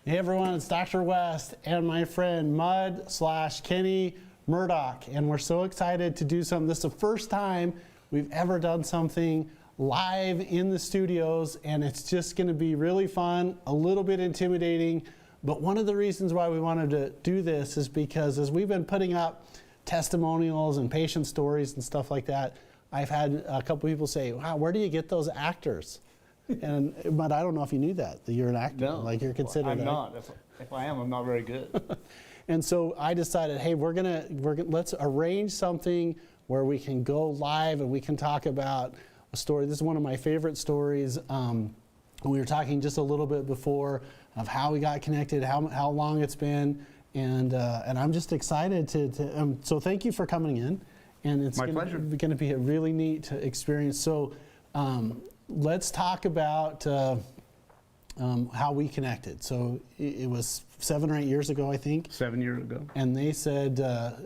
Hey everyone, it's Dr. West and my friend Mud/Kenny Murdock, and we're so excited to do something. This is the first time we've ever done something live in the studios, and it's just going to be really fun, a little bit intimidating, but one of the reasons why we wanted to do this is because as we've been putting up testimonials and patient stories and stuff like that, I've had a couple people say, wow, where do you get those actors? But I don't know if you knew that you're an actor. No, like you're considered. I'm not. If I am, I'm not very good. And so I decided, hey, let's arrange something where we can go live and we can talk about a story. This is one of my favorite stories. We were talking just a little bit before of how we got connected, how long it's been, and I'm just excited to so thank you for coming in. And it's my pleasure. Going to be a really neat experience. So. Let's talk about how we connected. So it was 7 or 8 years ago, I think. 7 years ago. And they said,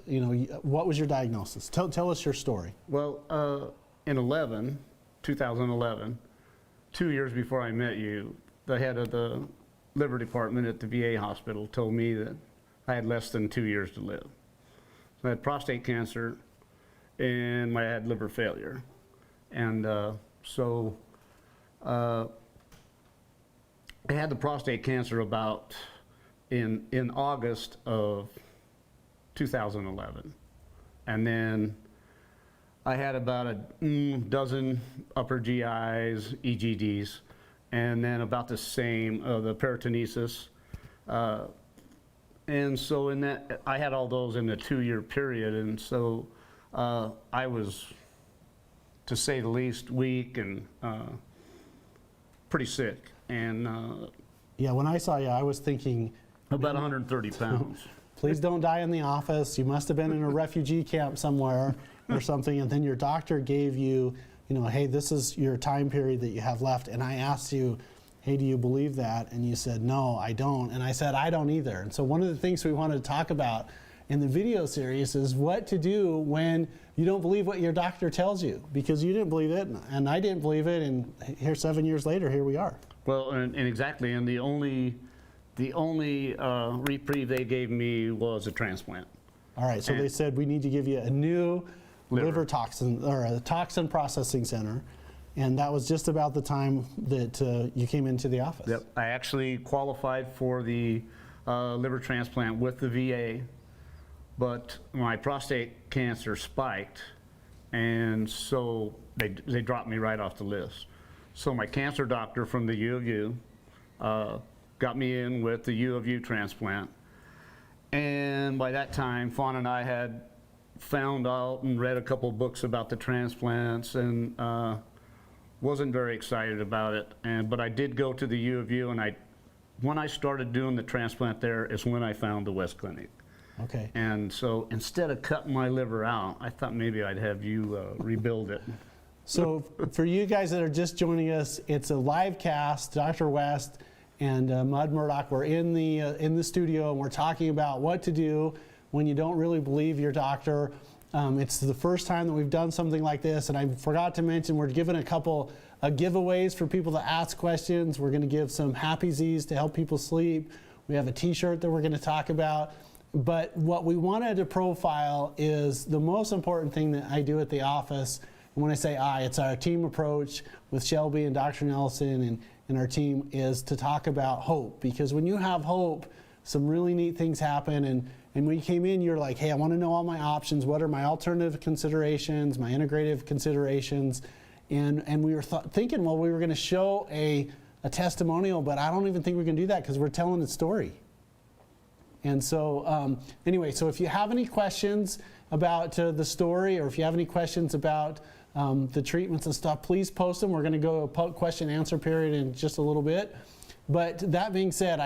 you know, what was your diagnosis? Tell us your story. Well, in 2011, 2 years before I met you, the head of the liver department at the VA hospital told me that I had less than 2 years to live. So I had prostate cancer and I had liver failure. And so I had the prostate cancer about in August of 2011, and then I had about a dozen upper GIs, EGDs, and then about the same the peritonesis, and so in that I had all those in a 2-year period, and so I was, to say the least, weak and pretty sick. And yeah, when I saw you, I was thinking about 130 pounds. Please don't die in the office. You must have been in a refugee camp somewhere or something. And then your doctor gave you, you know, hey, this is your time period that you have left. And I asked you, hey, do you believe that? And you said, no, I don't. And I said, I don't either. And so one of the things we wanted to talk about in the video series is what to do when you don't believe what your doctor tells you, because you didn't believe it and I didn't believe it, and here 7 years later, here we are. Well, and exactly, and the only reprieve they gave me was a transplant. All right, so they said we need to give you a new liver toxin, or a toxin processing center, and that was just about the time that you came into the office. Yep, I actually qualified for the liver transplant with the VA, but my prostate cancer spiked, and so they dropped me right off the list. So my cancer doctor from the U of U got me in with the U of U transplant, and by that time Fawn and I had found out and read a couple books about the transplants, and wasn't very excited about it. But I did go to the U of U, and when I started doing the transplant there is when I found the West Clinic. Okay. And so instead of cutting my liver out, I thought maybe I'd have you rebuild it. So for you guys that are just joining us, it's a live cast. Dr. West and Mud Murdock, we're in the studio, and we're talking about what to do when you don't really believe your doctor. It's the first time that we've done something like this, and I forgot to mention we're giving a couple giveaways for people to ask questions. We're going to give some Happy Z's to help people sleep. We have a t-shirt that we're going to talk about. But what we wanted to profile is the most important thing that I do at the office. And when I say I, it's our team approach with Shelby and Dr. Nelson and our team, is to talk about hope. Because when you have hope, some really neat things happen. And when you came in, you're like, hey, I want to know all my options. What are my alternative considerations, my integrative considerations? And we were thinking, well, we were going to show a testimonial, but I don't even think we can do that because we're telling a story. And so anyway, so if you have any questions about the story, or if you have any questions about the treatments and stuff, please post them. We're going to go a question answer period in just a little bit. But that being said,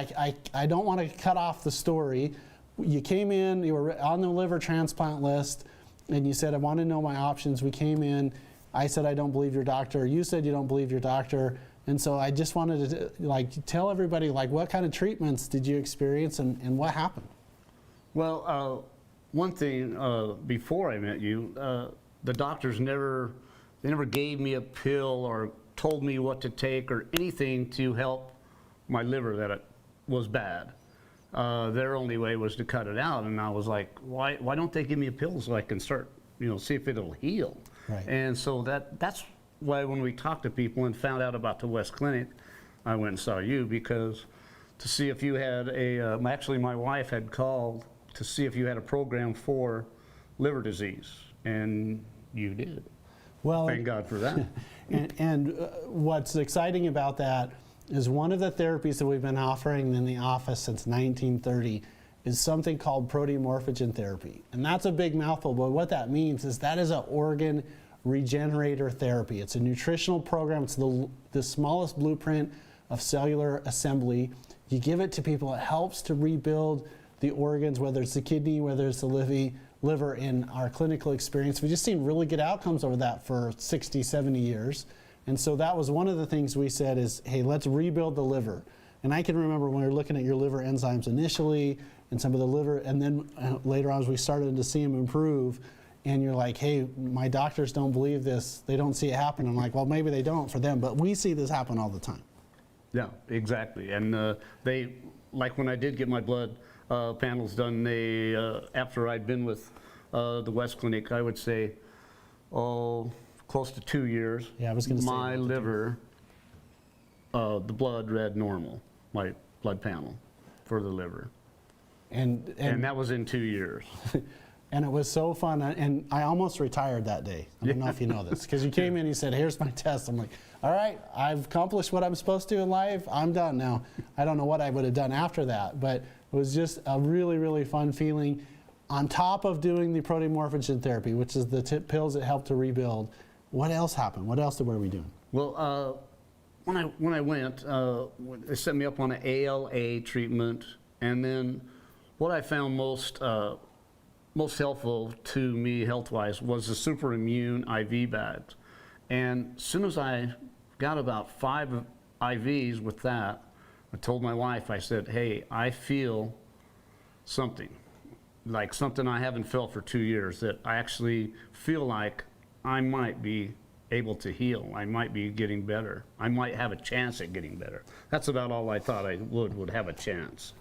I don't want to cut off the story. You came in, you were on the liver transplant list, and you said, I want to know my options. We came in, I said, I don't believe your doctor. You said you don't believe your doctor. And so I just wanted to tell everybody, what kind of treatments did you experience, and what happened? Well, one thing, before I met you, the doctors never gave me a pill or told me what to take or anything to help my liver was bad. Their only way was to cut it out, and I was like, why don't they give me a pill so I can start, see if it'll heal? Right. And so that's why when we talked to people and found out about the West Clinic, I went and saw you, because to see if you had actually my wife had called to see if you had a program for liver disease, and you did. Well, thank God for that. and what's exciting about that is one of the therapies that we've been offering in the office since 1930 is something called proteomorphogen therapy. And that's a big mouthful, but what that means is that is an organ regenerator therapy. It's a nutritional program. It's the smallest blueprint of cellular assembly. You give it to people, it helps to rebuild the organs, whether it's the kidney, whether it's the liver. In our clinical experience, we've just seen really good outcomes over that for 60, 70 years. And so that was one of the things we said is, hey, let's rebuild the liver. And I can remember when we were looking at your liver enzymes initially and some of the liver, and then later on as we started to see them improve, and you're like, hey, my doctors don't believe this. They don't see it happen. I'm like, well, maybe they don't for them, but we see this happen all the time. Yeah, exactly. And they, like when I did get my blood panels done, they, after I'd been with the West Clinic, I would say, close to 2 years. Yeah, I was going to say my liver, the blood read normal, my blood panel for the liver. And that was in 2 years. And it was so fun, and I almost retired that day. I don't know if you know this, because you came in and you said, here's my test. I'm like, all right, I've accomplished what I'm supposed to in life. I'm done now. I don't know what I would have done after that, but it was just a really, really fun feeling. On top of doing the proteomorphogen therapy, which is the pills that help to rebuild, what else happened? What else were we doing? Well, when I went, they set me up on an ALA treatment, and then what I found most helpful to me health-wise was the super immune IV bags. And as soon as I got about 5 IVs with that, I told my wife, I said, hey, I feel something, like something I haven't felt for 2 years, that I actually feel like I might be able to heal. I might be getting better. I might have a chance at getting better. That's about all I thought I would have a chance.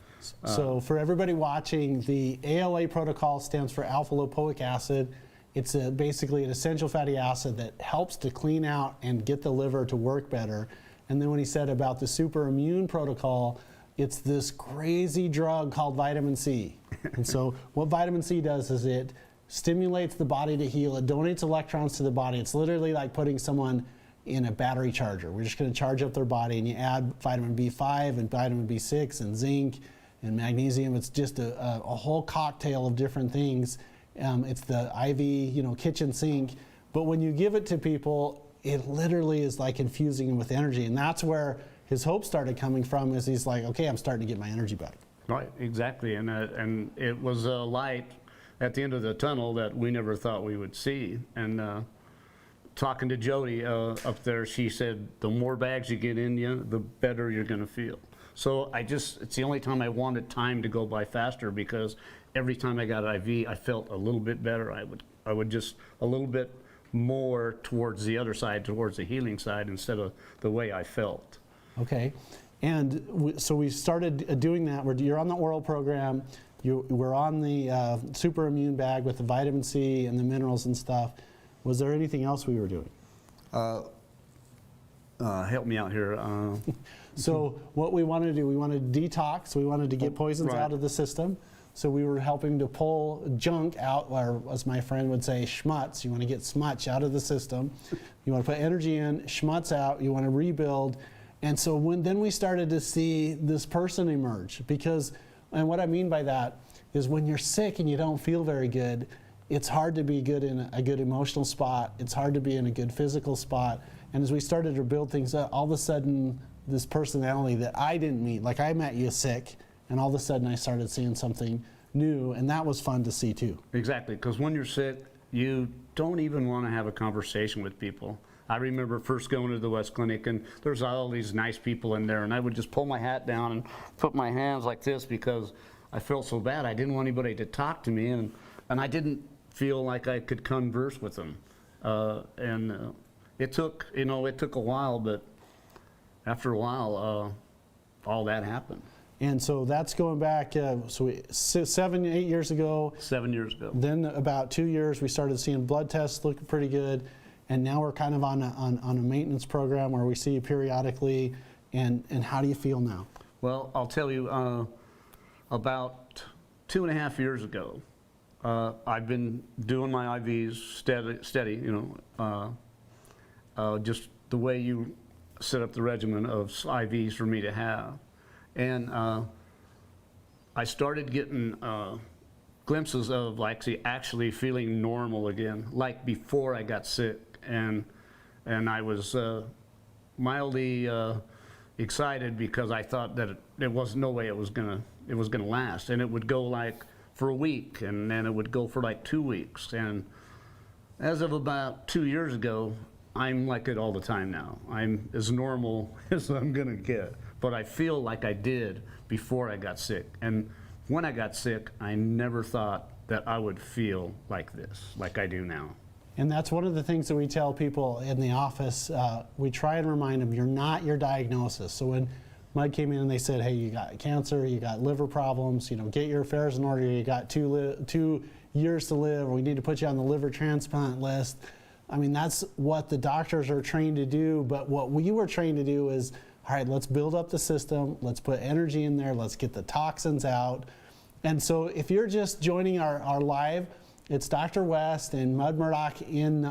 So for everybody watching, the ALA protocol stands for alpha lipoic acid. It's basically an essential fatty acid that helps to clean out and get the liver to work better. And then when he said about the super immune protocol, it's this crazy drug called vitamin C. And so what vitamin C does is it stimulates the body to heal. It donates electrons to the body. It's literally like putting someone in a battery charger. We're just going to charge up their body, and you add vitamin B5 and vitamin B6 and zinc and magnesium. It's just a whole cocktail of different things. It's the IV, kitchen sink. But when you give it to people, it literally is like infusing them with energy. And that's where his hope started coming from, is he's like, okay, I'm starting to get my energy back. Right, exactly. And it was a light at the end of the tunnel that we never thought we would see. And talking to Jody up there, she said, the more bags you get in you, the better you're going to feel. So it's the only time I wanted time to go by faster, because every time I got an IV, I felt a little bit better. I would just a little bit more towards the other side, towards the healing side, instead of the way I felt. Okay. And so we started doing that. You're on the oral program. We're on the super immune bag with the vitamin C and the minerals and stuff. Was there anything else we were doing? Help me out here. So what we wanted to do, we wanted to detox. We wanted to get poisons out of the system. So we were helping to pull junk out, or as my friend would say, schmutz. You want to get smutch out of the system. You want to put energy in, schmutz out. You want to rebuild. And so then we started to see this person emerge, and what I mean by that is when you're sick and you don't feel very good, it's hard to be good in a good emotional spot. It's hard to be in a good physical spot. And as we started to build things up, all of a sudden, this personality that I didn't meet, like I met you sick, and all of a sudden I started seeing something new, and that was fun to see too. Exactly, because when you're sick, you don't even want to have a conversation with people. I remember first going to the West Clinic, and there's all these nice people in there, and I would just pull my hat down and put my hands like this because I felt so bad. I didn't want anybody to talk to me, and I didn't feel like I could converse with them. It took a while, but after a while, all that happened. And so that's going back, 7, 8 years ago. 7 years ago. Then about 2 years, we started seeing blood tests looking pretty good. And now we're kind of on a maintenance program where we see you periodically. And how do you feel now? Well, I'll tell you, about 2.5 years ago, I've been doing my IVs steady, you know, just the way you set up the regimen of IVs for me to have. And I started getting glimpses of actually feeling normal again, like before I got sick. And I was mildly excited because I thought that there was no way it was gonna last, and it would go like for a week, and then it would go for like 2 weeks. And as of about 2 years ago, I'm like it all the time now. I'm as normal as I'm gonna get, but I feel like I did before I got sick. And when I got sick, I never thought that I would feel like this, like I do now. And that's one of the things that we tell people in the office. We try and remind them, you're not your diagnosis. So when Mud came in and they said, hey, you got cancer, you got liver problems, you know, get your affairs in order, you got 2 years to live, or we need to put you on the liver transplant list. I mean, that's what the doctors are trained to do, but what we were trained to do is, all right, let's build up the system, let's put energy in there, let's get the toxins out. And so if you're just joining our live, it's Dr. West and Mud Murdock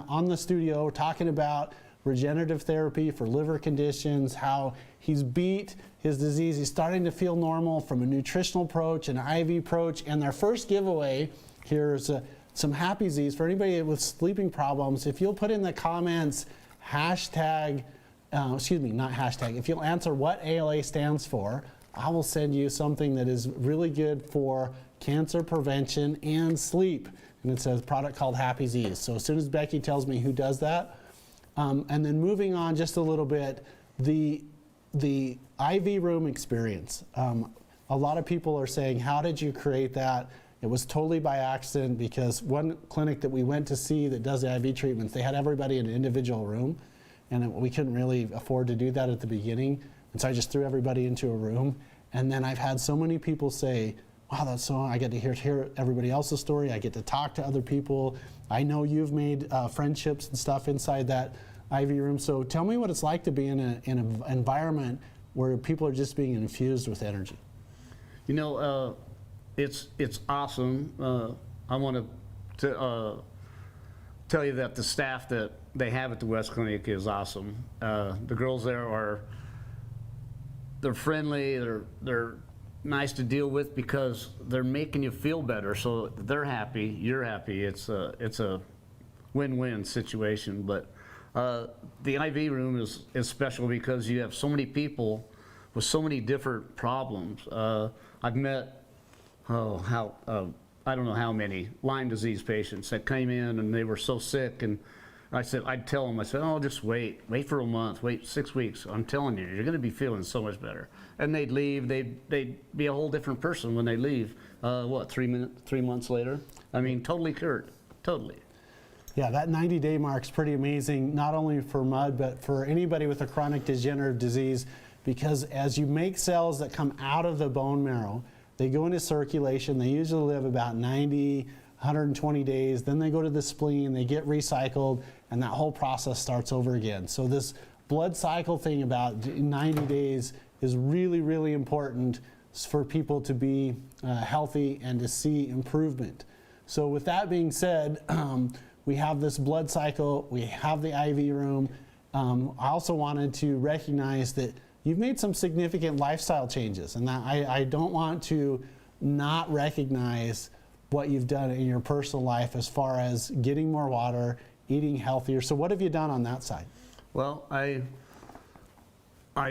on the studio talking about regenerative therapy for liver conditions, how he's beat his disease, he's starting to feel normal from a nutritional approach, an IV approach, and their first giveaway here is some Happy Z's for anybody with sleeping problems. If you'll put in the comments hashtag, not hashtag, if you'll answer what ALA stands for, I will send you something that is really good for cancer prevention and sleep. And it's a product called Happy Z's. So as soon as Becky tells me who does that, and then moving on just a little bit, the IV room experience. A lot of people are saying, how did you create that? It was totally by accident, because one clinic that we went to see that does IV treatments, they had everybody in an individual room, and we couldn't really afford to do that at the beginning. And so I just threw everybody into a room. And then I've had so many people say, wow, that's so, I get to hear everybody else's story. I get to talk to other people. I know you've made friendships and stuff inside that IV room. So tell me what it's like to be in an environment where people are just being infused with energy. You know, it's awesome. I want to tell you that the staff that they have at the West Clinic is awesome. The girls there they're friendly, they're nice to deal with, because they're making you feel better. So they're happy, you're happy. It's a win-win situation. But the IV room is special because you have so many people with so many different problems. I've met, I don't know how many Lyme disease patients that came in and they were so sick, and I'd tell them, oh, just wait for a month, wait 6 weeks. I'm telling you, you're going to be feeling so much better. And they'd leave, they'd be a whole different person when they leave. 3 months later? I mean, totally cured, totally. Yeah, that 90-day mark's pretty amazing, not only for Mud, but for anybody with a chronic degenerative disease, because as you make cells that come out of the bone marrow, they go into circulation, they usually live about 90, 120 days, then they go to the spleen, they get recycled, and that whole process starts over again. So this blood cycle thing about 90 days is really, really important for people to be healthy and to see improvement. So with that being said, we have this blood cycle, we have the IV room. I also wanted to recognize that you've made some significant lifestyle changes, and that I don't want to not recognize what you've done in your personal life as far as getting more water, eating healthier. So what have you done on that side? Well, I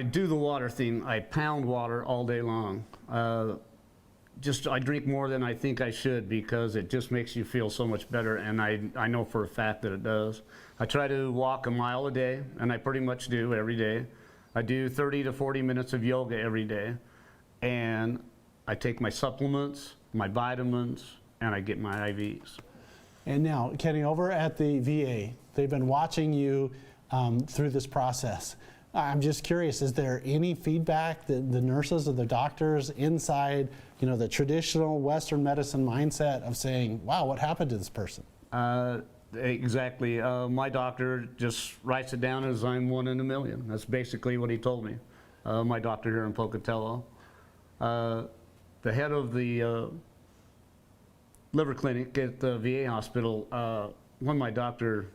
do the water thing. I pound water all day long. I drink more than I think I should, because it just makes you feel so much better, and I know for a fact that it does. I try to walk a mile a day, and I pretty much do every day. I do 30 to 40 minutes of yoga every day, and I take my supplements, my vitamins, and I get my IVs. And now, Kenny, over at the VA, they've been watching you through this process. I'm just curious, is there any feedback that the nurses or the doctors inside, the traditional Western medicine mindset of saying, wow, what happened to this person? Exactly. My doctor just writes it down as I'm 1 in a million. That's basically what he told me. My doctor here in Pocatello. The head of the liver clinic at the VA hospital, when my doctor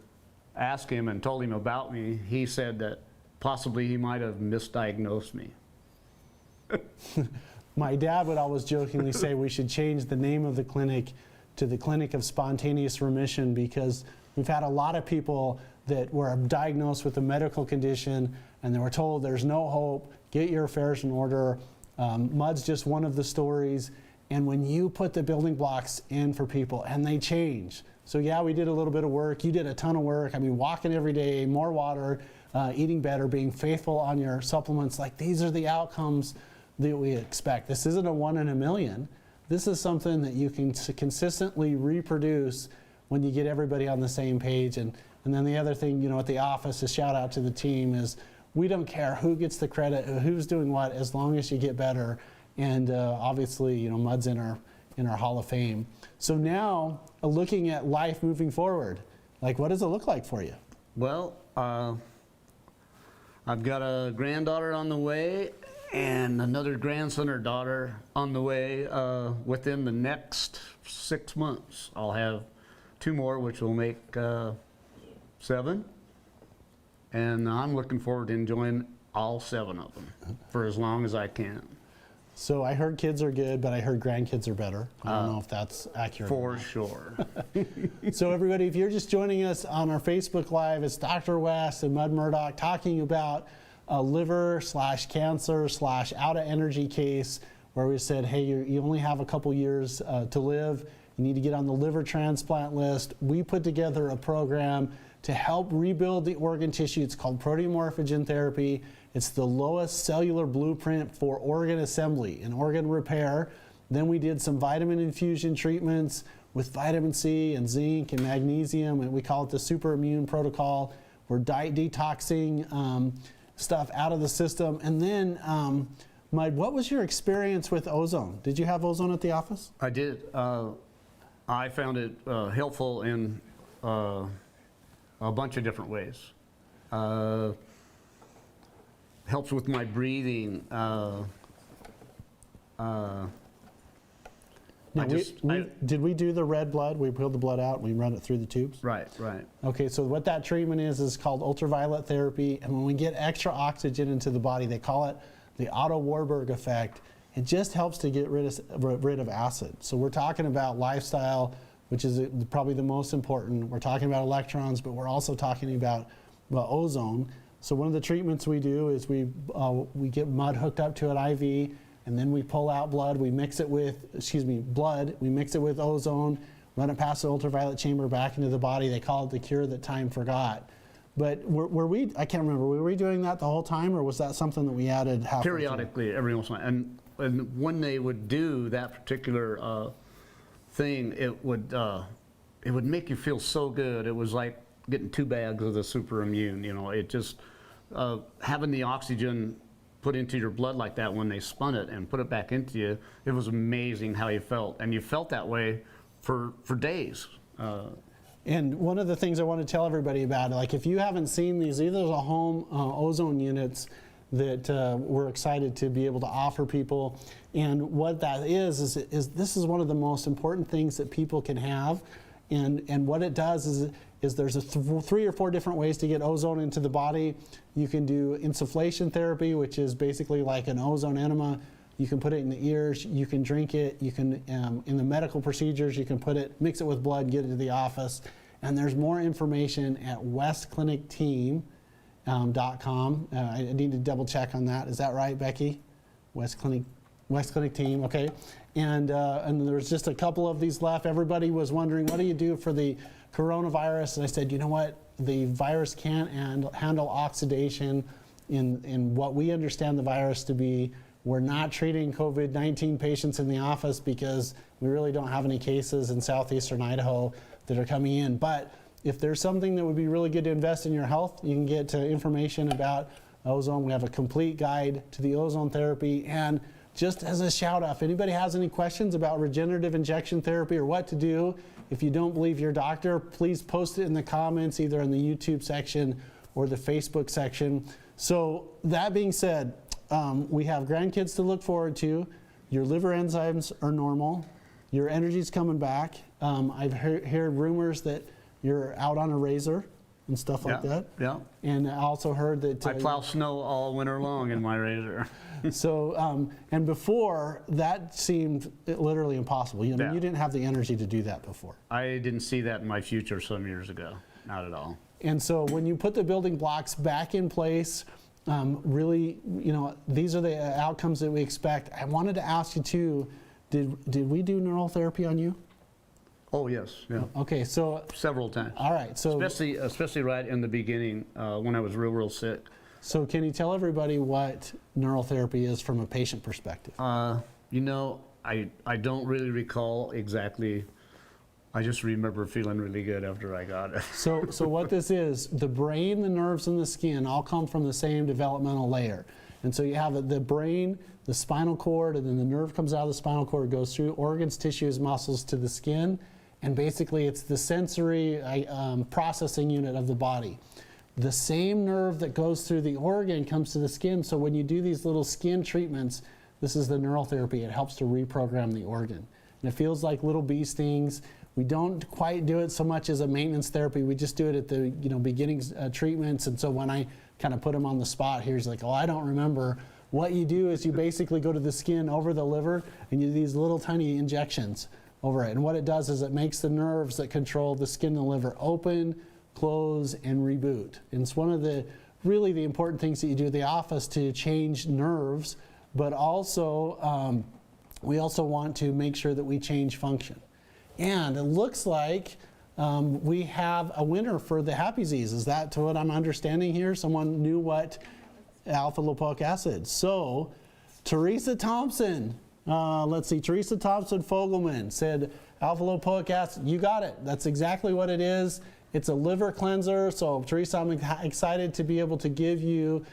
asked him and told him about me, he said that possibly he might have misdiagnosed me. My dad would always jokingly say we should change the name of the clinic to the Clinic of Spontaneous Remission, because we've had a lot of people that were diagnosed with a medical condition and they were told there's no hope, get your affairs in order. Mud's just one of the stories. And when you put the building blocks in for people and they change. So yeah, we did a little bit of work. You did a ton of work. I mean, walking every day, more water, eating better, being faithful on your supplements. Like, these are the outcomes that we expect. This isn't a 1 in a million. This is something that you can consistently reproduce when you get everybody on the same page. And then the other thing, at the office, a shout out to the team, is we don't care who gets the credit, who's doing what, as long as you get better. And obviously, Mud's in our Hall of Fame. So now, looking at life moving forward, like, what does it look like for you? Well, I've got a granddaughter on the way and another grandson or daughter on the way. Within the next 6 months, I'll have 2 more, which will make 7. And I'm looking forward to enjoying all 7 of them for as long as I can. So I heard kids are good, but I heard grandkids are better. I don't know if that's accurate. For sure. So everybody, if you're just joining us on our Facebook Live, it's Dr. West and Mud Murdock talking about a liver/cancer/out of energy case where we said, hey, you only have a couple years to live. You need to get on the liver transplant list. We put together a program to help rebuild the organ tissue. It's called proteomorphogen therapy. It's the lowest cellular blueprint for organ assembly and organ repair. Then we did some vitamin infusion treatments with vitamin C and zinc and magnesium, and we call it the super immune protocol. We're diet detoxing stuff out of the system. And then, Mud, what was your experience with ozone? Did you have ozone at the office? I did. I found it helpful in a bunch of different ways. Helps with my breathing. Now, did we do the red blood? We pulled the blood out and we run it through the tubes? Right, right. Okay, so what that treatment is called ultraviolet therapy. And when we get extra oxygen into the body, they call it the Otto Warburg effect. It just helps to get rid of acid. So we're talking about lifestyle, which is probably the most important. We're talking about electrons, but we're also talking about ozone. So one of the treatments we do is we get Mud hooked up to an IV, and then we pull out blood. We mix it with, blood. We mix it with ozone, run it past the ultraviolet chamber back into the body. They call it the cure that time forgot. But were we, I can't remember, were we doing that the whole time, or was that something that we added halfway through? Periodically, every once in a while. And when they would do that particular thing, it would make you feel so good. It was like getting 2 bags of the super immune. It just, having the oxygen put into your blood like that when they spun it and put it back into you, it was amazing how you felt. And you felt that way for days. And one of the things I want to tell everybody about, like, if you haven't seen these, these are the home ozone units that we're excited to be able to offer people. And what that is this is one of the most important things that people can have. And what it does is there's 3 or 4 different ways to get ozone into the body. You can do insufflation therapy, which is basically like an ozone enema. You can put it in the ears, you can drink it, you can, in the medical procedures, you can mix it with blood, get it to the office. And there's more information at westclinicteam.com. I need to double check on that. Is that right, Becky? West Clinic Team, okay. And there's just a couple of these left. Everybody was wondering, what do you do for the coronavirus? And I said, you know what? The virus can't handle oxidation in what we understand the virus to be. We're not treating COVID-19 patients in the office because we really don't have any cases in southeastern Idaho that are coming in. But if there's something that would be really good to invest in your health, you can get information about ozone. We have a complete guide to the ozone therapy. And just as a shout out, if anybody has any questions about regenerative injection therapy or what to do, if you don't believe your doctor, please post it in the comments, either in the YouTube section or the Facebook section. So that being said, we have grandkids to look forward to. Your liver enzymes are normal. Your energy's coming back. I've heard rumors that you're out on a razor and stuff like that. Yeah. And I also heard that I plow snow all winter long in my razor. So, and before, that seemed literally impossible. You know, Yeah. you didn't have the energy to do that before. I didn't see that in my future some years ago. Not at all. And so when you put the building blocks back in place, really, you know, these are the outcomes that we expect. I wanted to ask you too, did we do neural therapy on you? Oh, yes. Yeah. Okay, so, Several times. all right, so, Especially right in the beginning when I was real sick. so can you tell everybody what neural therapy is from a patient perspective? You know, I don't really recall exactly. I just remember feeling really good after I got it. So what this is, the brain, the nerves, and the skin all come from the same developmental layer. And so you have the brain, the spinal cord, and then the nerve comes out of the spinal cord, goes through organs, tissues, muscles to the skin. And basically it's the sensory processing unit of the body. The same nerve that goes through the organ comes to the skin. So when you do these little skin treatments, this is the neural therapy. It helps to reprogram the organ. And it feels like little bee stings. We don't quite do it so much as a maintenance therapy. We just do it at the beginning treatments. And so when I kind of put him on the spot here, he's like, oh, I don't remember. What you do is you basically go to the skin over the liver and you do these little tiny injections over it. And what it does is it makes the nerves that control the skin and the liver open, close, and reboot. And it's one of the really the important things that you do at the office to change nerves, but also we also want to make sure that we change function. And it looks like we have a winner for the Happy Z's. Is that to what I'm understanding here? Someone knew what alpha lipoic acid. So Teresa Thompson, let's see, Teresa Thompson Fogelman said alpha lipoic acid. You got it. That's exactly what it is. It's a liver cleanser. So Teresa, I'm excited to be able to give you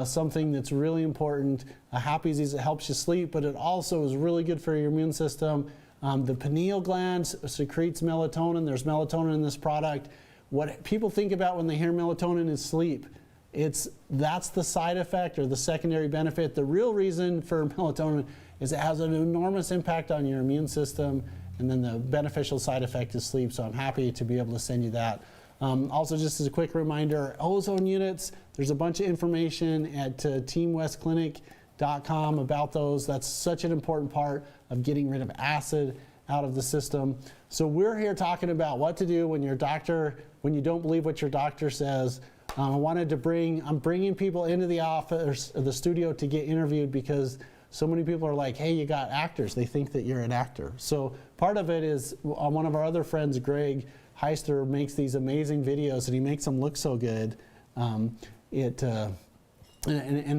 something that's really important. A Happy Z's, it helps you sleep, but it also is really good for your immune system. The pineal gland secretes melatonin. There's melatonin in this product. What people think about when they hear melatonin is sleep. That's the side effect or the secondary benefit. The real reason for melatonin is it has an enormous impact on your immune system, and then the beneficial side effect is sleep. So I'm happy to be able to send you that. Also, just as a quick reminder, ozone units, there's a bunch of information at teamwestclinic.com about those. That's such an important part of getting rid of acid out of the system. So we're here talking about what to do when you don't believe what your doctor says. I'm bringing people into the office or the studio to get interviewed because so many people are like, hey, you got actors. They think that you're an actor. So part of it is one of our other friends, Greg Heister, makes these amazing videos and he makes them look so good. And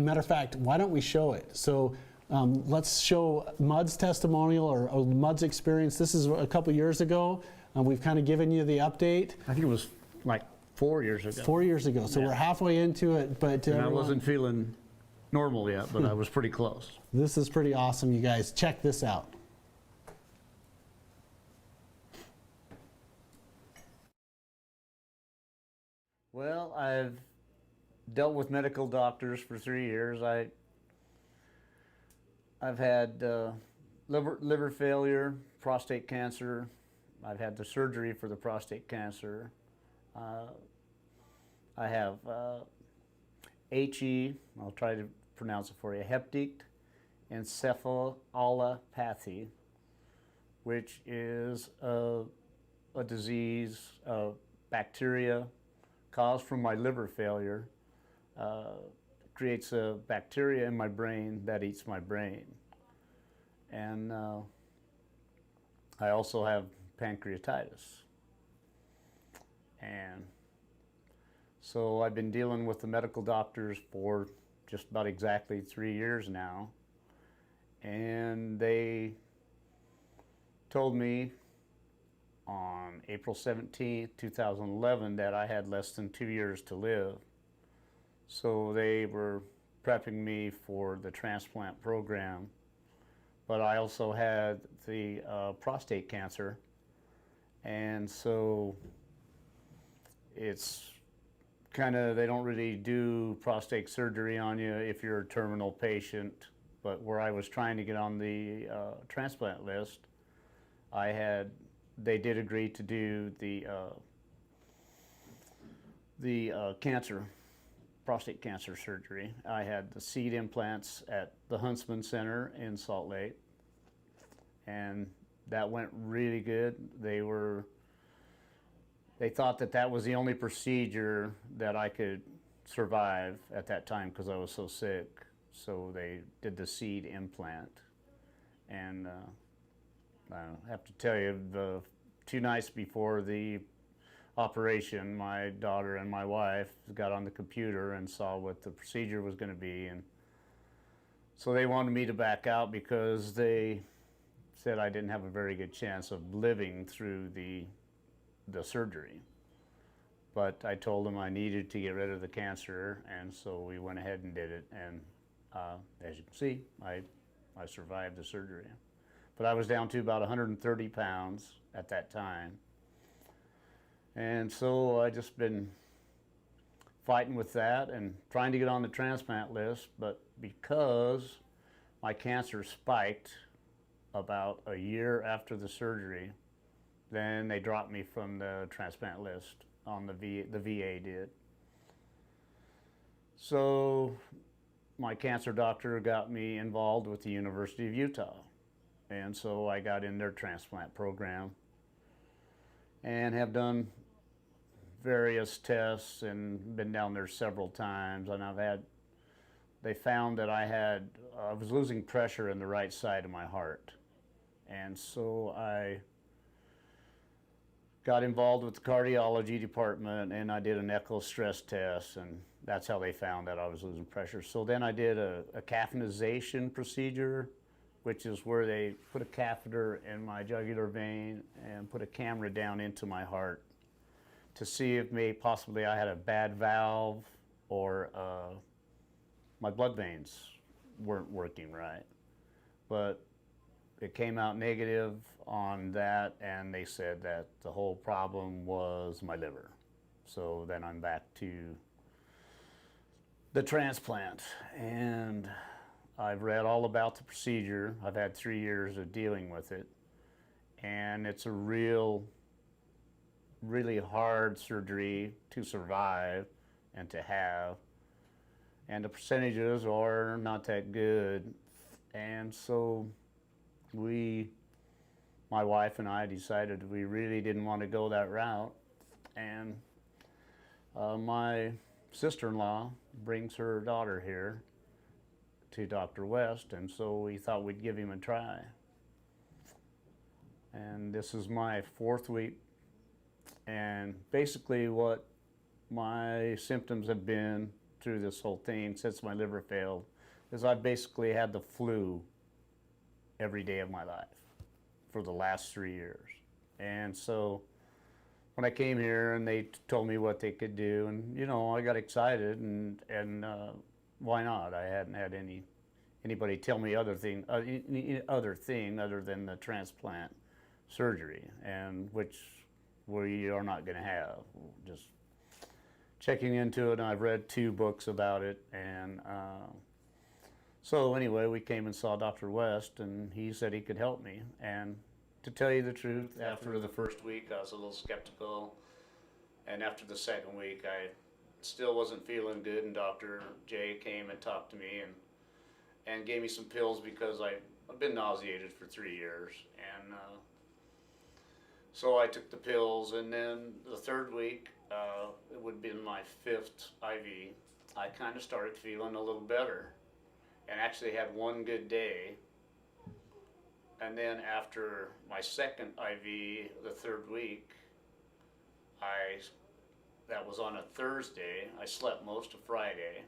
matter of fact, why don't we show it? So let's show Mud's testimonial or Mud's experience. This is a couple years ago. We've kind of given you the update. I think it was like 4 years ago. 4 years ago. So we're halfway into it. But And I wasn't feeling normal yet, but I was pretty close. This is pretty awesome, you guys. Check this out. Well, I've dealt with medical doctors for 3 years. I've had liver failure, prostate cancer. I've had the surgery for the prostate cancer. I have HE, I'll try to pronounce it for you, hepatic encephalopathy, which is a disease of bacteria caused from my liver failure. Creates a bacteria in my brain that eats my brain. And I also have pancreatitis. And so I've been dealing with the medical doctors for just about exactly 3 years now. And they told me on April 17th, 2011 that I had less than 2 years to live. So they were prepping me for the transplant program. But I also had the prostate cancer. And so it's kind of, they don't really do prostate surgery on you if you're a terminal patient. But where I was trying to get on the transplant list, they did agree to do the cancer, prostate cancer surgery. I had the seed implants at the Huntsman Center in Salt Lake, and that went really good. They thought that that was the only procedure that I could survive at that time because I was so sick. So they did the seed implant. And I have to tell you, the 2 nights before the operation, my daughter and my wife got on the computer and saw what the procedure was going to be. And so they wanted me to back out because they said I didn't have a very good chance of living through the surgery. But I told them I needed to get rid of the cancer, and so we went ahead and did it. And as you can see, I survived the surgery. But I was down to about 130 pounds at that time. And so I just been fighting with that and trying to get on the transplant list. But because my cancer spiked about a year after the surgery, then they dropped me from the transplant list on the VA did. So my cancer doctor got me involved with the University of Utah. And so I got in their transplant program and have done various tests and been down there several times. And they found that I was losing pressure in the right side of my heart. And so I got involved with the cardiology department, and I did an echo stress test, and that's how they found that I was losing pressure. So then I did a catheterization procedure, which is where they put a catheter in my jugular vein and put a camera down into my heart to see if possibly I had a bad valve or my blood veins weren't working right. But it came out negative on that, and they said that the whole problem was my liver. So then I'm back to the transplant, and I've read all about the procedure. I've had 3 years of dealing with it, and it's a really hard surgery to survive and to have, and the percentages are not that good. And so my wife and I decided we really didn't want to go that route, and my sister-in-law brings her daughter here to Dr. West, and so we thought we'd give him a try. And this is my 4th week, and basically what my symptoms have been through this whole thing since my liver failed is I've basically had the flu every day of my life for the last 3 years. And so when I came here and they told me what they could do, and I got excited, and why not? I hadn't had anybody tell me any other thing other than the transplant surgery, and which we are not going to have. Just checking into it, and I've read 2 books about it, and so anyway, we came and saw Dr. West, and he said he could help me. And to tell you the truth, after the first week, I was a little skeptical. And after the second week, I still wasn't feeling good. And Dr. J came and talked to me and gave me some pills because I've been nauseated for 3 years. And so I took the pills. And then the third week, it would be my 5th IV, I kind of started feeling a little better. And actually had one good day. And then after my second IV, the 3rd week, that was on a Thursday. I slept most of Friday,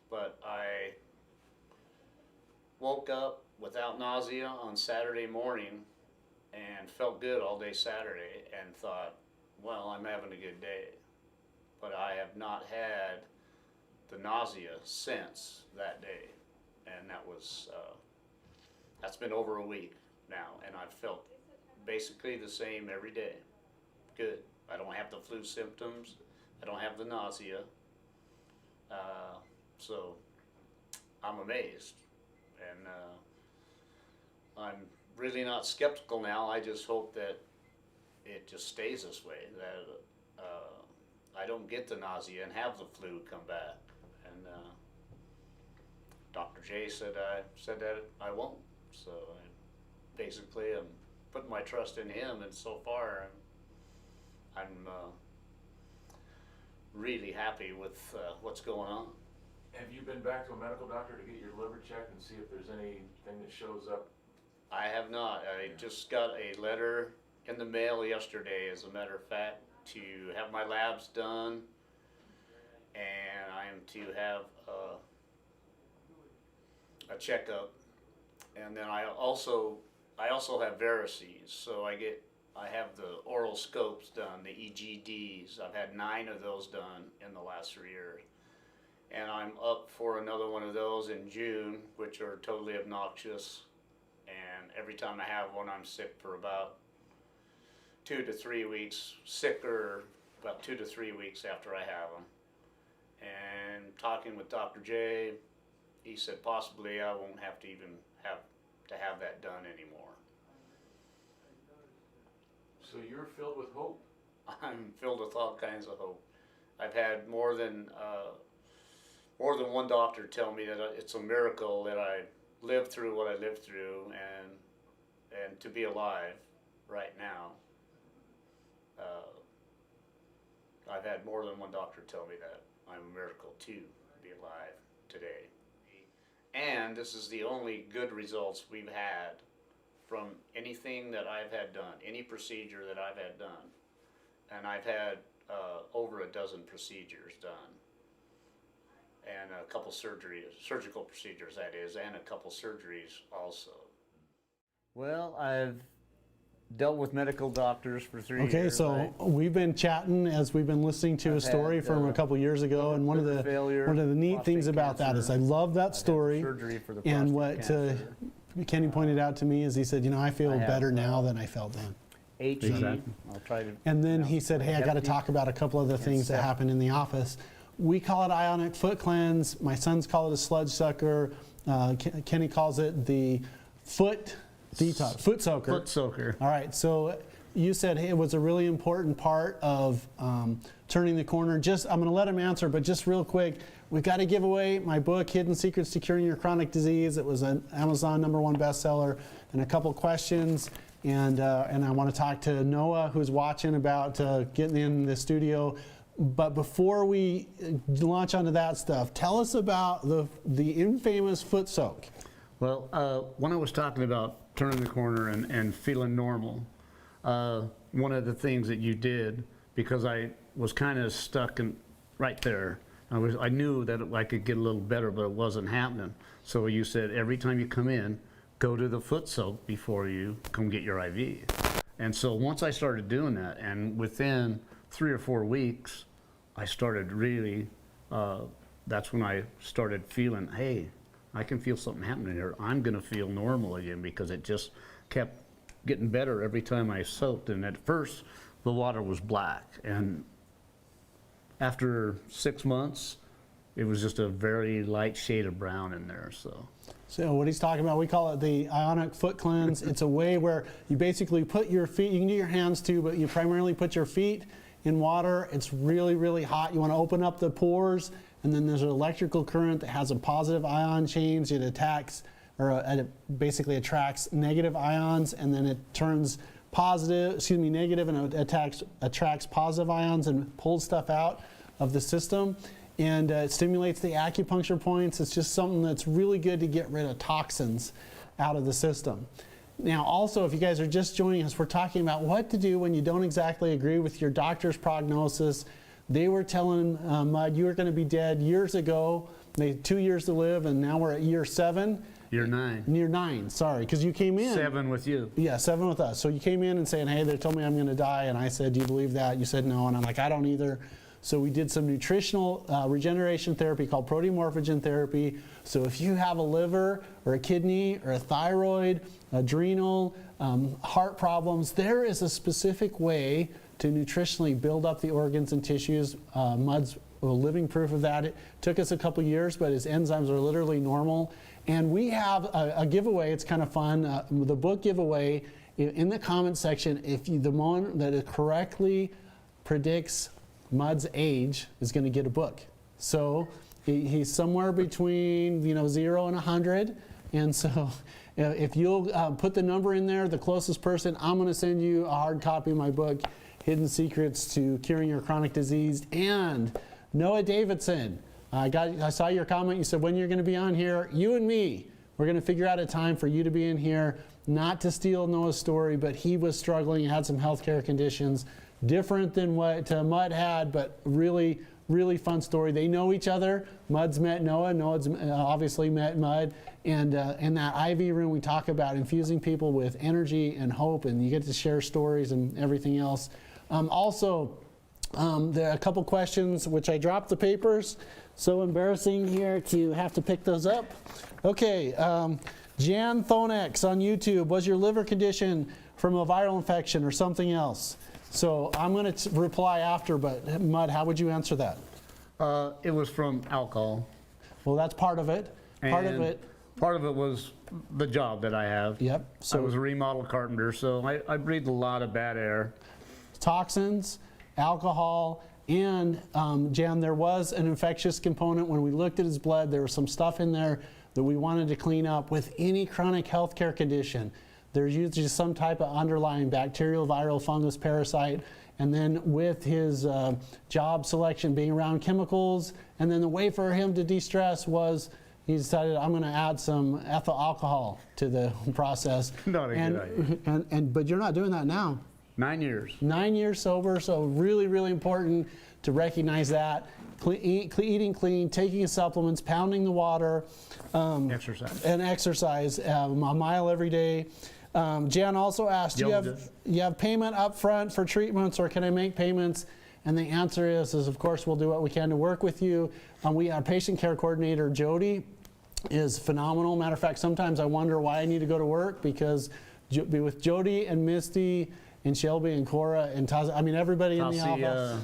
but I woke up without nausea on Saturday morning and felt good all day Saturday and thought, well, I'm having a good day. But I have not had the nausea since that day, and that was that's been over a week now, and I've felt basically the same every day. Good. I don't have the flu symptoms. I don't have the nausea. So I'm amazed, and I'm really not skeptical now. I just hope that it just stays this way, that I don't get the nausea and have the flu come back. And Dr. J said that I won't. So basically I'm putting my trust in him, and so far I'm really happy with what's going on. Have you been back to a medical doctor to get your liver checked and see if there's anything that shows up? I have not. I just got a letter in the mail yesterday, as a matter of fact, to have my labs done, and I am to have a checkup, and then I also have varices, so I have the oral scopes done, the EGDs. I've had 9 of those done in the last 3 years. And I'm up for another one of those in June, which are totally obnoxious. And every time I have one, I'm sick for about 2 to 3 weeks, sicker about 2 to 3 weeks after I have them. And talking with Dr. J, he said possibly I won't have to even have that done anymore. So you're filled with hope. I'm filled with all kinds of hope. I've had more than one doctor tell me that it's a miracle that I lived through what I lived through, and to be alive right now. I've had more than one doctor tell me that I'm a miracle to be alive today. And this is the only good results we've had from anything that I've had done, any procedure that I've had done. And I've had over a dozen procedures done, and a couple surgical procedures that is, and a couple surgeries also. Well, I've dealt with medical doctors for 3 years. Okay, so we've been chatting as we've been listening to a story from a couple years ago, and one of the neat things about that is I love that story. Surgery for the And prostate what cancer. Kenny pointed out to me is he said, I feel better now than I felt then. Exactly. I'll try to. And then he said, hey, I got to talk about a couple of the things that happened in the office. We call it ionic foot cleanse. My sons call it a sludge sucker. Kenny calls it the foot detox, foot soaker. Foot soaker. All right, so you said, hey, it was a really important part of turning the corner. I'm going to let him answer, but just real quick, we've got to give away my book, Hidden Secrets to Curing Your Chronic Disease. It was an Amazon #1 bestseller, and a couple questions. And I want to talk to Noah, who's watching, about getting in the studio. But before we launch onto that stuff, tell us about the infamous foot soak. Well, when I was talking about turning the corner and feeling normal, one of the things that you did, because I was kind of stuck right there, I knew that I could get a little better, but it wasn't happening. So you said every time you come in, go to the foot soak before you come get your IV. And so once I started doing that, and within 3 or 4 weeks, I started really, that's when I started feeling, hey, I can feel something happening here. I'm gonna feel normal again, because it just kept getting better every time I soaked. And at first, the water was black. And after 6 months, it was just a very light shade of brown in there, so. So what he's talking about, we call it the ionic foot cleanse. It's a way where you basically put your feet, you can do your hands too, but you primarily put your feet in water. It's really, really hot. You want to open up the pores, and then there's an electrical current that has a positive ion change. It attacks, or it basically attracts negative ions, and then it turns negative, and it attracts positive ions and pulls stuff out of the system. And it stimulates the acupuncture points. It's just something that's really good to get rid of toxins out of the system. Now, also, if you guys are just joining us, we're talking about what to do when you don't exactly agree with your doctor's prognosis. They were telling Mud you were going to be dead years ago. They had 2 years to live, and now we're at year 7. Year 9. Year 9, sorry, because you came in. 7 with you. Yeah, 7 with us. So you came in and saying, hey, they told me I'm going to die, and I said, do you believe that? You said no, and I'm like, I don't either. So we did some nutritional regeneration therapy called proteomorphogen therapy. So if you have a liver or a kidney or a thyroid, adrenal, heart problems, there is a specific way to nutritionally build up the organs and tissues. Mud's a living proof of that. It took us a couple years, but his enzymes are literally normal. And we have a giveaway. It's kind of fun. The book giveaway in the comment section. If you, the one that it correctly predicts Mud's age is going to get a book. So he's somewhere between 0 and 100, and so if you'll put the number in there, the closest person, I'm going to send you a hard copy of my book, Hidden Secrets to Curing Your Chronic Disease. And Noah Davidson, I saw your comment. You said when you're going to be on here. You and me, we're going to figure out a time for you to be in here. Not to steal Noah's story, but he was struggling, had some healthcare conditions, different than what Mud had, but really, really fun story. They know each other. Mud's met Noah. Noah's obviously met Mud. And in that IV room, we talk about infusing people with energy and hope, and you get to share stories and everything else. Also, there are a couple questions, which I dropped the papers. So embarrassing here to have to pick those up. Okay, Jan Thonex on YouTube, was your liver condition from a viral infection or something else? So I'm going to reply after, but Mud, how would you answer that? It was from alcohol. Well, that's part of it. Part of it was the job that I have. Yep. So I was a remodel carpenter, so I breathed a lot of bad air. Toxins, alcohol, and Jan, there was an infectious component. When we looked at his blood, there was some stuff in there that we wanted to clean up. With any chronic healthcare condition, there's usually some type of underlying bacterial, viral, fungus, parasite. And then with his job selection being around chemicals, and then the way for him to de-stress was he decided, I'm going to add some ethyl alcohol to the process. Not a good idea. But you're not doing that now. 9 years. 9 years sober, so really, really important to recognize that. Eating clean, taking supplements, pounding the water. Exercise. And exercise, a mile every day. Jan also asked, you have payment up front for treatments, or can I make payments? And the answer is of course, we'll do what we can to work with you. Our patient care coordinator, Jody, is phenomenal. Matter of fact, sometimes I wonder why I need to go to work, because with Jody and Misty and Shelby and Cora and Taz, I mean, everybody in the office.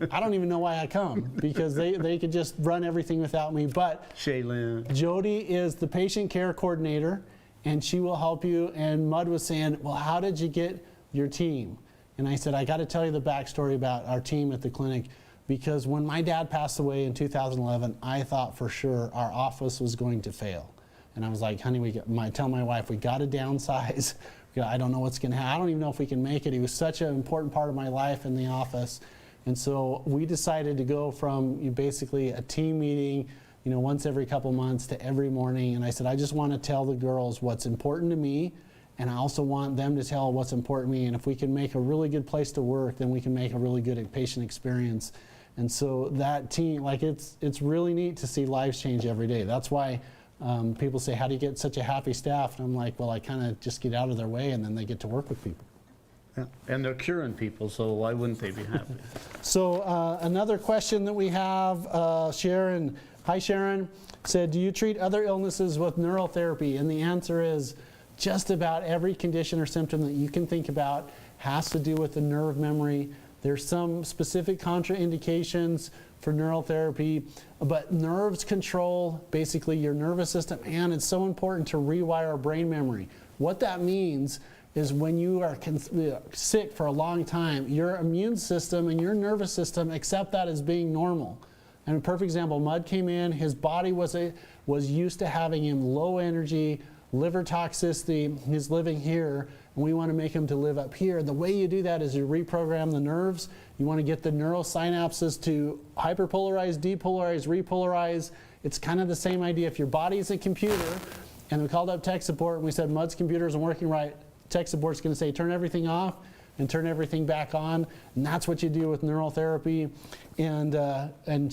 I don't even know why I come, because they could just run everything without me. But Shaylin. Jody is the patient care coordinator, and she will help you. And Mud was saying, well, how did you get your team? And I said, I got to tell you the backstory about our team at the clinic, because when my dad passed away in 2011, I thought for sure our office was going to fail. And I was like, honey, tell my wife, we got to downsize. I don't know what's going to happen. I don't even know if we can make it. He was such an important part of my life in the office. And so we decided to go from basically a team meeting, once every couple months to every morning. And I said, I just want to tell the girls what's important to me, and I also want them to tell what's important to me. And if we can make a really good place to work, then we can make a really good patient experience. And so that team, it's really neat to see lives change every day. That's why people say, how do you get such a happy staff? And I'm like, well, I kind of just get out of their way, and then they get to work with people. Yeah. And they're curing people, so why wouldn't they be happy? So another question that we have, Sharon, hi Sharon, said, do you treat other illnesses with neural therapy? And the answer is just about every condition or symptom that you can think about has to do with the nerve memory. There's some specific contraindications for neural therapy, but nerves control basically your nervous system, and it's so important to rewire brain memory. What that means is when you are sick for a long time, your immune system and your nervous system accept that as being normal. And a perfect example, Mud came in, his body was used to having him low energy, liver toxicity, he's living here, and we want to make him to live up here. The way you do that is you reprogram the nerves. You want to get the neural synapses to hyperpolarize, depolarize, repolarize. It's kind of the same idea. If your body is a computer, and we called up tech support and we said, Mud's computer isn't working right, tech support's going to say, turn everything off and turn everything back on. And that's what you do with neural therapy. And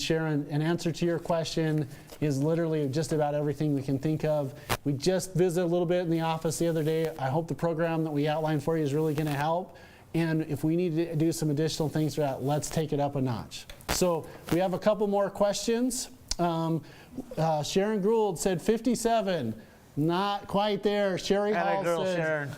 Sharon, an answer to your question is literally just about everything we can think of. We just visited a little bit in the office the other day. I hope the program that we outlined for you is really going to help. And if we need to do some additional things for that, let's take it up a notch. So we have a couple more questions. Sharon Gould said 57. Not quite there. Sherry Hall said, Sharon.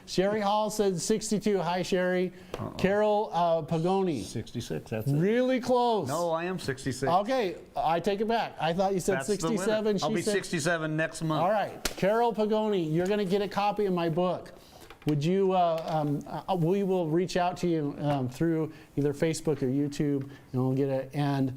Sherry Hall said 62. Hi, Sherry. Carol Pagoni. 66, that's it. Really close. No, I am 66. Okay, I take it back. I thought you said That's the winner. 67. I'll She be said 67 next month. all right, Carol Pagoni, you're going to get a copy of my book. Would you, we will reach out to you through either Facebook or YouTube, and we'll get it. And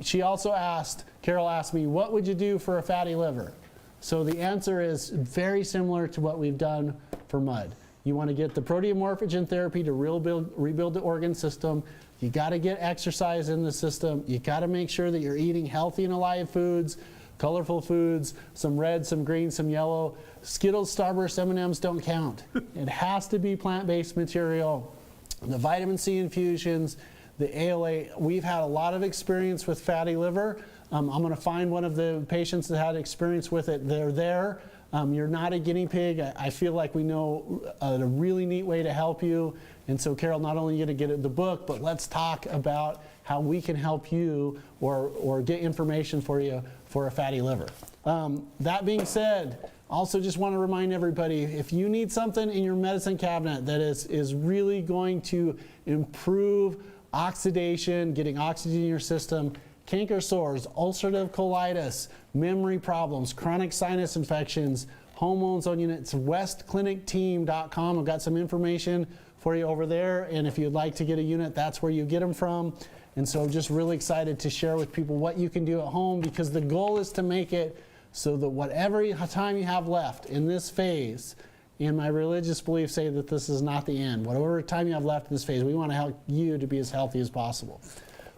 she also asked, Carol asked me, what would you do for a fatty liver? So the answer is very similar to what we've done for MUD. You want to get the proteomorphogen therapy to rebuild the organ system. You got to get exercise in the system. You got to make sure that you're eating healthy and alive foods, colorful foods, some red, some green, some yellow. Skittles, Starburst, M&Ms don't count. It has to be plant-based material. The vitamin C infusions, the ALA. We've had a lot of experience with fatty liver. I'm going to find one of the patients that had experience with it. They're there. You're not a guinea pig. I feel like we know a really neat way to help you. And so, Carol, not only are you going to get the book, but let's talk about how we can help you or get information for you for a fatty liver. That being said, also just want to remind everybody, if you need something in your medicine cabinet that is really going to improve oxidation, getting oxygen in your system, canker sores, ulcerative colitis, memory problems, chronic sinus infections, hormone zone units, westclinicteam.com. I've got some information for you over there, and if you'd like to get a unit, that's where you get them from. And so just really excited to share with people what you can do at home, because the goal is to make it so that whatever time you have left in this phase, and my religious beliefs say that this is not the end. Whatever time you have left in this phase, we want to help you to be as healthy as possible.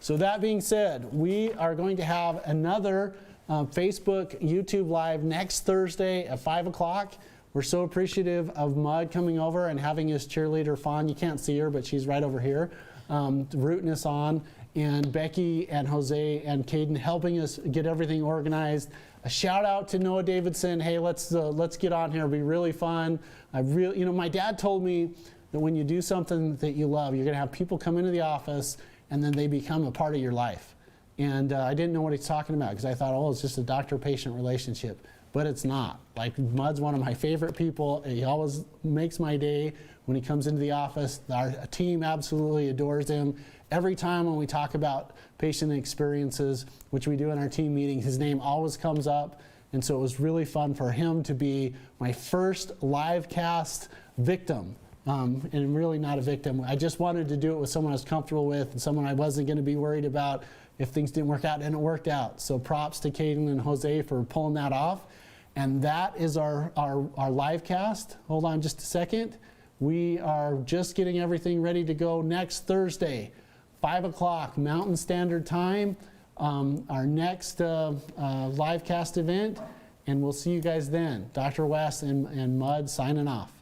So that being said, we are going to have another Facebook, YouTube Live next Thursday at 5 o'clock. We're so appreciative of Mud coming over and having his cheerleader, Fawn. You can't see her, but she's right over here, rooting us on. And Becky and Jose and Caden helping us get everything organized. A shout out to Noah Davidson. Hey, let's get on here. It'll be really fun. My dad told me that when you do something that you love, you're going to have people come into the office and then they become a part of your life. And I didn't know what he's talking about, because I thought, oh, it's just a doctor-patient relationship. But it's not. Like, Mud's one of my favorite people. He always makes my day when he comes into the office. Our team absolutely adores him. Every time when we talk about patient experiences, which we do in our team meeting, his name always comes up. And so it was really fun for him to be my first live cast victim. And really not a victim. I just wanted to do it with someone I was comfortable with and someone I wasn't going to be worried about if things didn't work out, and it worked out. So props to Caden and Jose for pulling that off. And that is our live cast. Hold on just a second. We are just getting everything ready to go next Thursday, 5 o'clock Mountain Standard Time, our next live cast event. And we'll see you guys then. Dr. West and Mud signing off.